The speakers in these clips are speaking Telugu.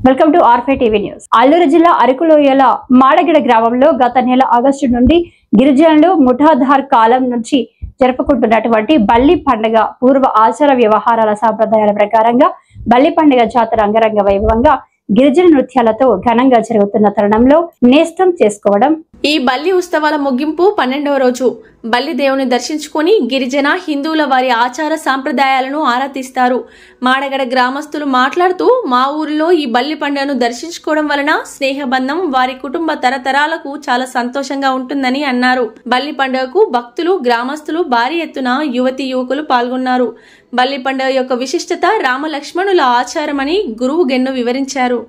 వెల్కమ్ టు ఆర్ఫే టీవీ న్యూస్. అల్లూరు జిల్లా అరకులోయల మాడగిడ గ్రామంలో గత నెల ఆగస్టు నుండి గిరిజనులు ముఠాధార్ కాలం నుంచి జరుపుకుంటున్నటువంటి బల్లి పండుగ పూర్వ ఆచార వ్యవహారాల సంప్రదాయాల ప్రకారంగా బల్లి పండుగ జాతర అంగరంగ వైభవంగా గిరిజన నృత్యాలతో ఘనంగా జరుగుతున్న తరుణంలో నేస్తం చేసుకోవడం. ఈ బల్లి ఉత్సవాల ముగింపు 12వ రోజు బల్లి దేవుని దర్శించుకుని గిరిజన హిందువుల వారి ఆచార సాంప్రదాయాలను ఆరాధిస్తారు. మాడగడ గ్రామస్తులు మాట్లాడుతూ, మా ఊరిలో ఈ బల్లి పండుగను దర్శించుకోవడం వలన స్నేహబంధం వారి కుటుంబ తరతరాలకు చాలా సంతోషంగా ఉంటుందని అన్నారు. బల్లి పండుగకు భక్తులు, గ్రామస్తులు భారీ ఎత్తున యువతి యువకులు పాల్గొన్నారు. బల్లి పండుగ యొక్క విశిష్టత రామలక్ష్మణుల ఆచారమని గురువు గెన్ను వివరించారు.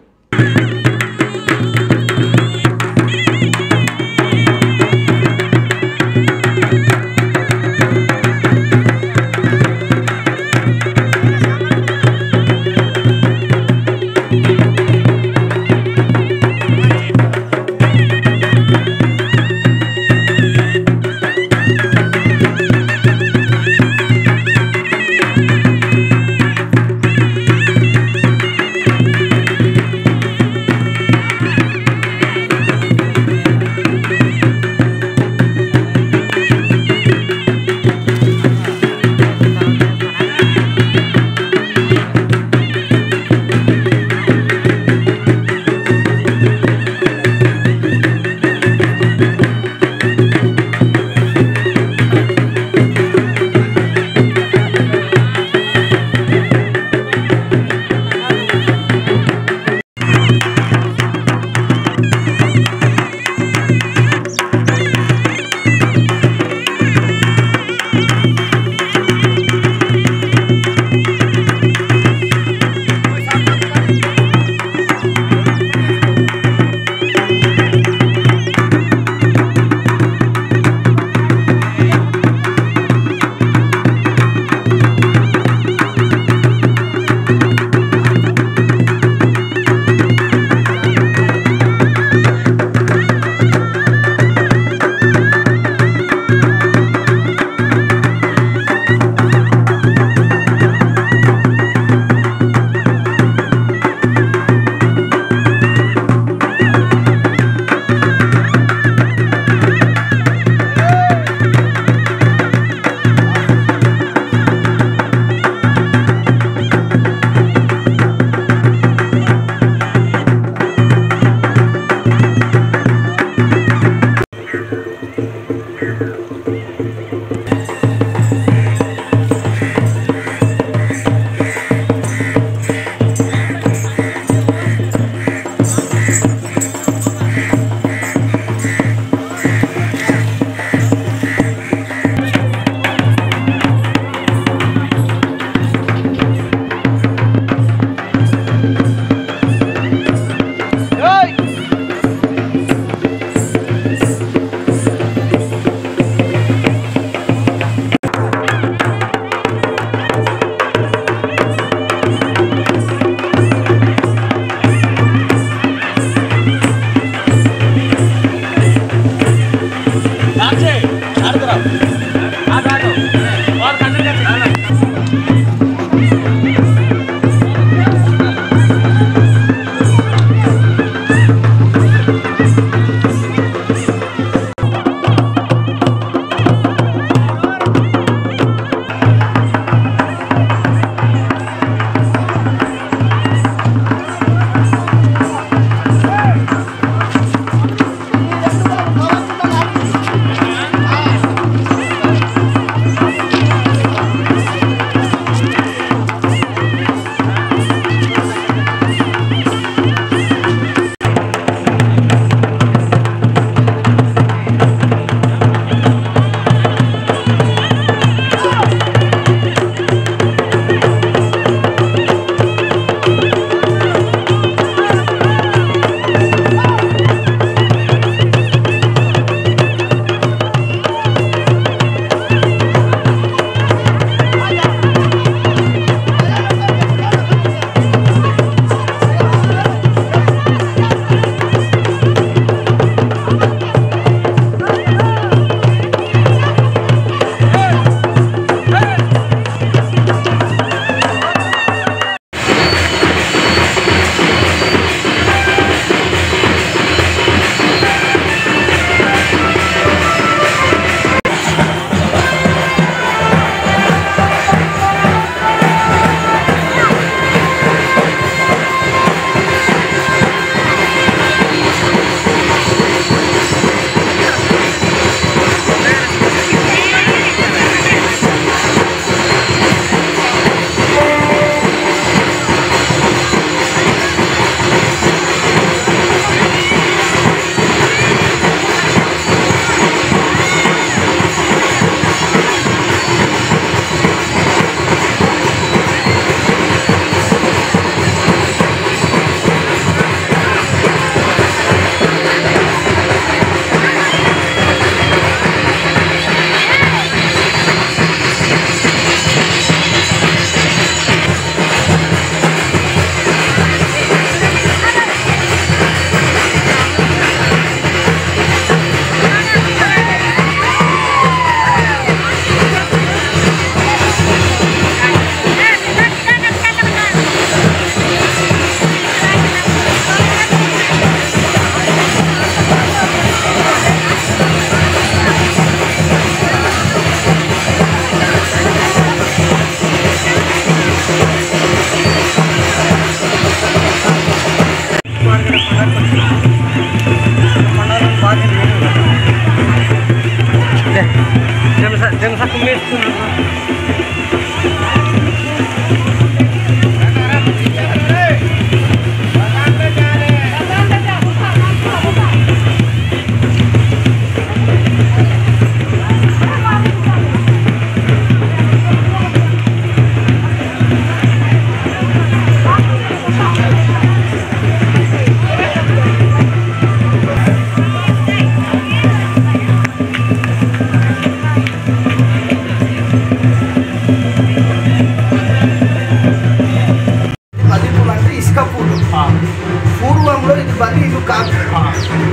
పూర్వంలో ఇది బల్లి ఇల్లు కాదు,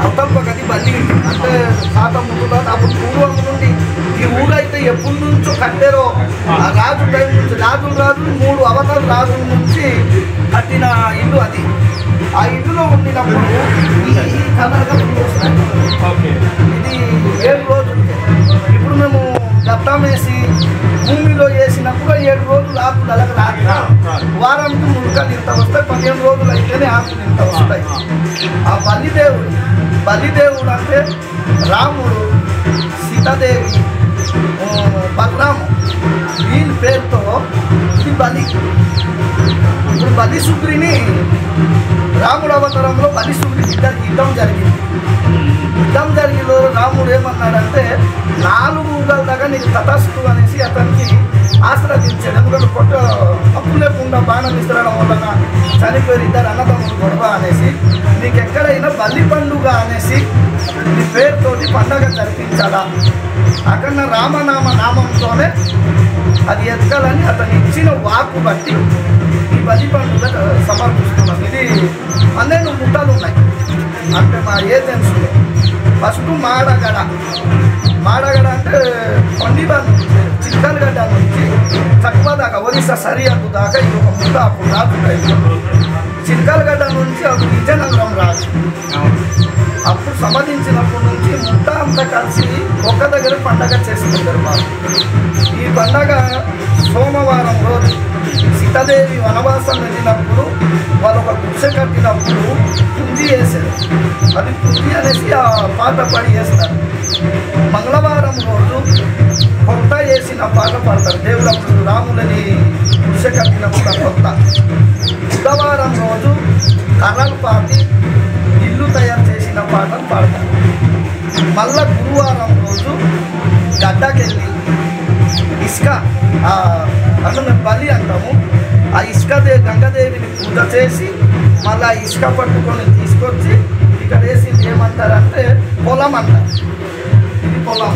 అవతప్పకది బల్లి ఇల్లు అంటే తాత ముందు అప్పుడు పూర్వం నుండి ఈ ఊరైతే ఎప్పటి నుంచో కట్టారో ఆ రాజు టైం నుంచి రాజులు 3 అవతార రాజుల నుంచి కట్టిన ఇల్లు అది. ఆ ఇల్లులో ఉండినప్పుడు ఈ కలర్గా ఇది 7 రోజులు. ఇప్పుడు మేము గట్టం వేసి భూమిలో వేసినప్పుడు 7 రోజులు ఆకులు అలాగ రాదు. వారానికి ముక్కలు ఇంత వస్తాయి, 15 రోజులు అయితేనే ఆకులు ఇంత వస్తాయి. ఆ బలిదేవుడు అంటే రాముడు, సీతాదేవి, బలరాము వీళ్ళ పేరుతో ఇది బలి. ఇప్పుడు బలిసుగ్రిని రాముడు అవతారంలో బలిసుగ్రి ఇద్దరికి యుద్ధం జరిగింది. యుద్ధం జరిగిలో రాముడు ఏమన్నాడంటే 4 ఊళ్ళ దాకా నీకు తటస్థు అనేసి అతనికి ఆశ్రదించాడు. ఎందుకంటే తప్పు లేకుండా బాణం విసరడం వలన చనిపోయి 2 అన్నదమ్ములు గొడవ అనేసి నీకు ఎక్కడైనా బలి పండుగ అనేసి నీ పేరుతోటి పండగ జరిపించాలా, అక్కడ నామంతోనే అది ఎత్తాలని అతను ఇచ్చిన వాకు బట్టి ఈ బలి పండుగ సమర్పిస్తున్నాం. ఇది 12 ముఠాలు ఉన్నాయి అంటే మా ఏజెన్సీలో. ఫస్ట్ మాడగడ అంటే కొండిబాన్ చిక్కలగడ్డ నుంచి తక్కువ దాకా ఒరిస్సా సరిహద్దు దాకా ఇది ఒక ముఠ. అప్పుడు రాజు టైంలో చిక్కలగడ్డ నుంచి అప్పుడు విజయనగరం రాజు. అప్పుడు సంబంధించినప్పటి నుంచి ముఠ అంతా కలిసి ఒక దగ్గర పండగ చేసుకుంటారు వాళ్ళు. ఈ పండగ సోమవారం రోజు సీతాదేవి వనవాసం వెళ్ళినప్పుడు వాళ్ళు ఒక గుడిసె కట్టినప్పుడు కుంది వేసారు. అది కుంది అనేసి ఆ పాట పడి వేస్తారు. మంగళవారం రోజు కొత్త వేసిన పాట పాడతారు దేవుడు రాములని గుడిసె కట్టినప్పుడు కొత్త. బుధవారం రోజు కర్రలు పాతి ఇల్లు తయారు చేసిన పాటలు పాడతారు. మళ్ళా గురువారం రోజు గడ్డకెళ్ళి ఇసుక అంటే మేము బలి అంటాము. ఆ గంగాదేవిని పూజ చేసి మళ్ళీ ఇసుక పట్టుకొని తీసుకొచ్చి ఇక్కడ వేసింది ఏమంటారంటే పొలం అంటారు. ఇది పొలం.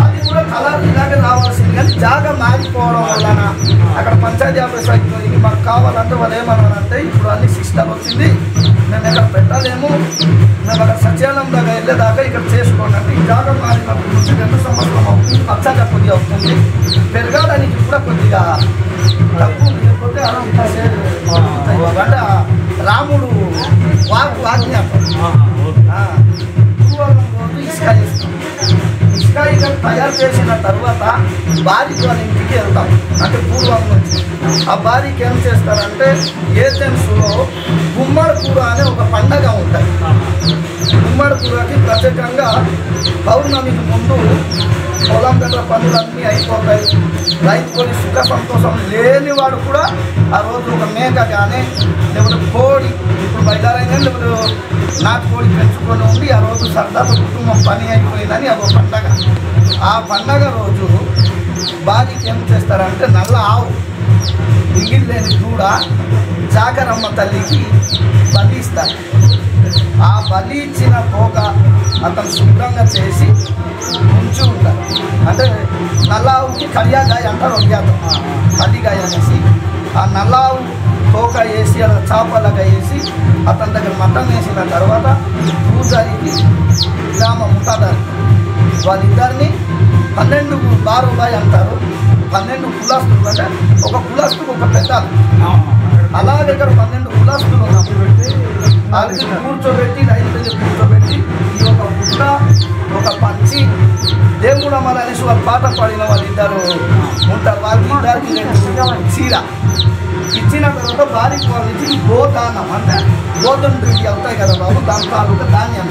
అది కూడా కలర్ ఇలాగే రావాల్సింది, కానీ జాగా మారిపోవడం వలన అక్కడ పంచాయతీ ఆఫీస్ అయిపోయి మాకు కావాలంటే వాళ్ళు ఏమన్నారంటే ఇప్పుడు అన్ని సిస్టమ్ వచ్చింది, మేము ఇక్కడ పెట్టలేము, మేము అక్కడ సత్యానం దాకా వెళ్ళేదాకా ఇక్కడ చేసుకోండి అంటే ఈ జాగా మారినప్పటి నుంచి 2 సంవత్సరం అవుతుంది. పచ్చగా కొద్దిగా అవుతుంది, పెరగాడానికి కూడా కొద్దిగా తక్కువ లేకపోతే అంటే రాముడు వాజ్ఞ రోజు ఇసుక చేస్తాం. ఇసుక ఇక్కడ తయారు చేసిన తర్వాత బారికి వాళ్ళ ఇంటికి వెళ్తాం. అంటే పూర్వం నుంచి ఆ బారికి ఏం చేస్తారంటే ఏజెన్సీలో గుమ్మడి కూర అనే ఒక పండగ ఉంటుంది. గుమ్మడి కూరకి ప్రత్యేకంగా పౌర్ణమికి ముందు పొలం దగ్గర పనులన్నీ అయిపోతాయి. రైతు కొన్ని సుఖ సంతోషం లేనివాడు కూడా ఆ రోజు ఒక మేక కానీ లేకపోతే కోడి, ఇప్పుడు బయలుదేరైనా లేకపోతే నాటుకోడి పెంచుకొని ఉండి ఆ రోజు సరదాతో కుటుంబం పని అయిపోయిందని అదొక పండగ. ఆ పండగ రోజు బారికి ఏం చేస్తారంటే నల్ల ఆవు మిగిలిలేని దూడ జాగరమ్మ తల్లికి బలి ఇస్తారు. ఆ బలి ఇచ్చిన పోక అతను శుభ్రంగా చేసి ఉంచి ఉంటారు. అంటే నల్లావుకి కడియాగాయ అంటారు, ఒగ్యాతం కడిగాయ అనేసి ఆ నల్లావు తోక వేసి అలా చాపలాగా వేసి అతని దగ్గర మటన్ వేసిన తర్వాత పూజారికి గ్రామ ముఠాదారు వాళ్ళిద్దరిని 12 బారుబాయి అంటారు. 12 కులాస్తులు అంటే ఒక కులాస్తుకు ఒక పెద్ద, అలా దగ్గర 12 కులాస్తులు ఉన్నప్పుడు వాళ్ళకి కూర్చోబెట్టి రైతులు కూర్చోబెట్టి ఈ ఒక గుడ్డ ఒక పంచి దేవుడు అమలు అనేసి వాళ్ళు పాట పాడిన వాళ్ళిద్దరు ఉంటారు. వాళ్ళకి ఇద్దరికి 2 చీర ఇచ్చిన తర్వాత బారికి వాళ్ళ నుంచి గోదానం అంటే గోధుమ పిండి అవుతాయి కదా బాబు, దాని తాలూకా ధాన్యం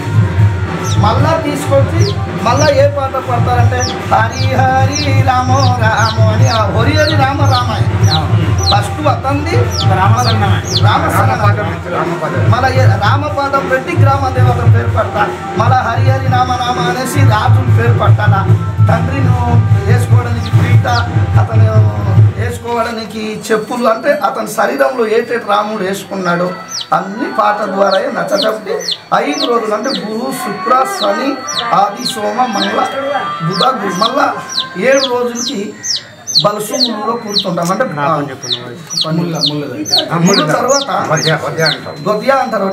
మళ్ళా తీసుకొచ్చి మళ్ళా ఏ పాట పడతారంటే హరి హరి రామో రామో అని ఆ హరి హరి రామ రామాయణ ఫస్ట్ అతంది మళ్ళీ రామపదం పెట్టి గ్రామ దేవత పేరు పడతా మళ్ళీ హరి హరి రామ రామ అనేసి రాజుని పేరు పట్టాలా తండ్రిని వేసుకోవడానికి పీట అతను వేసుకోవడానికి చెప్పులు అంటే అతని శరీరంలో ఏటేటి రాముడు వేసుకున్నాడో అన్ని పాట ద్వారా నచ్చజెప్పి 5 రోజులు అంటే గురు శుక్ర శని ఆది సోమ మంగళ బుధ మళ్ళా 7 రోజులకి బలసుములో కూర్చుంటాం అంటే తర్వాత గొద్య అంటారు